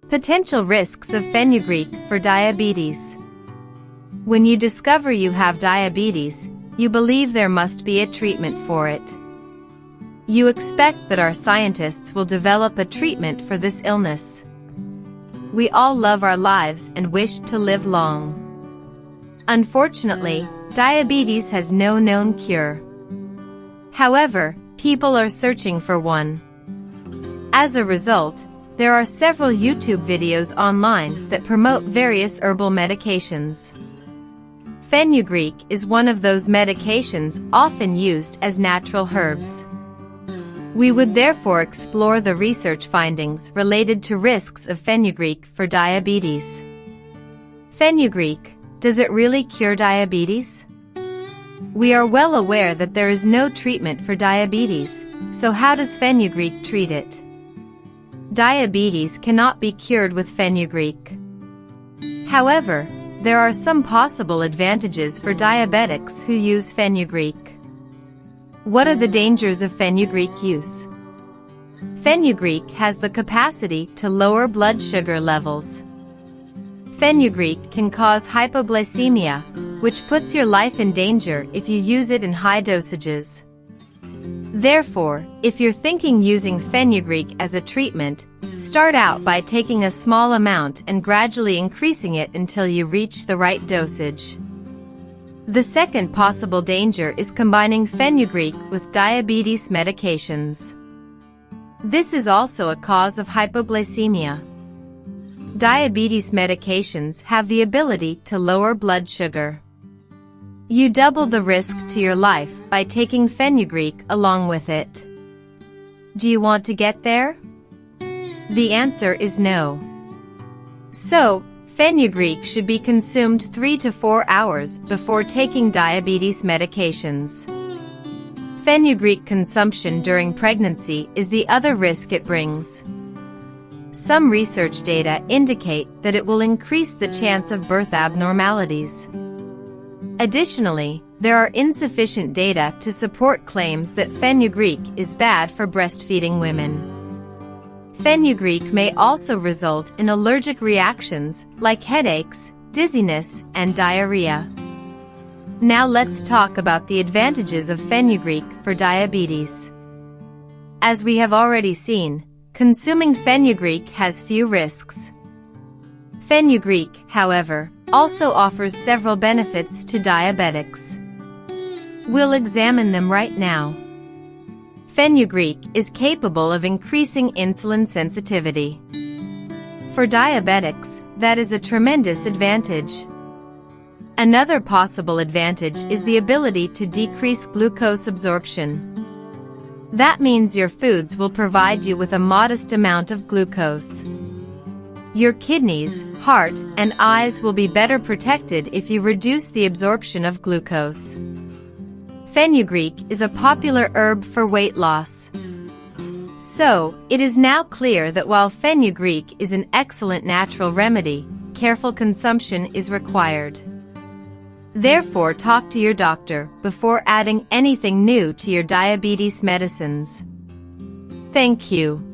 Potential risks of fenugreek for diabetes. When you discover you have diabetes, you believe there must be a treatment for it. You expect that our scientists will develop a treatment for this illness. We all love our lives and wish to live long. Unfortunately, diabetes has no known cure. However, people are searching for one. As a result, there are several YouTube videos online that promote various herbal medications. Fenugreek is one of those medications often used as natural herbs. We would therefore explore the research findings related to risks of fenugreek for diabetes. Fenugreek, does it really cure diabetes? We are well aware that there is no treatment for diabetes, so how does fenugreek treat it? Diabetes cannot be cured with fenugreek. However, there are some possible advantages for diabetics who use fenugreek. What are the dangers of fenugreek use? Fenugreek has the capacity to lower blood sugar levels. Fenugreek can cause hypoglycemia, which puts your life in danger if you use it in high dosages. Therefore, if you're thinking using fenugreek as a treatment, start out by taking a small amount and gradually increasing it until you reach the right dosage. The second possible danger is combining fenugreek with diabetes medications. This is also a cause of hypoglycemia. Diabetes medications have the ability to lower blood sugar. You double the risk to your life by taking fenugreek along with it. Do you want to get there? The answer is no. So, fenugreek should be consumed 3 to 4 hours before taking diabetes medications. Fenugreek consumption during pregnancy is the other risk it brings. Some research data indicate that it will increase the chance of birth abnormalities. Additionally, there are insufficient data to support claims that fenugreek is bad for breastfeeding women. Fenugreek may also result in allergic reactions like headaches, dizziness, and diarrhea. Now let's talk about the advantages of fenugreek for diabetes. As we have already seen, consuming fenugreek has few risks. Fenugreek, however, also offers several benefits to diabetics. We'll examine them right now. Fenugreek is capable of increasing insulin sensitivity. For diabetics, that is a tremendous advantage. Another possible advantage is the ability to decrease glucose absorption. That means your foods will provide you with a modest amount of glucose. Your kidneys, heart, and eyes will be better protected if you reduce the absorption of glucose. Fenugreek is a popular herb for weight loss. So, it is now clear that while fenugreek is an excellent natural remedy, careful consumption is required. Therefore, talk to your doctor before adding anything new to your diabetes medicines. Thank you.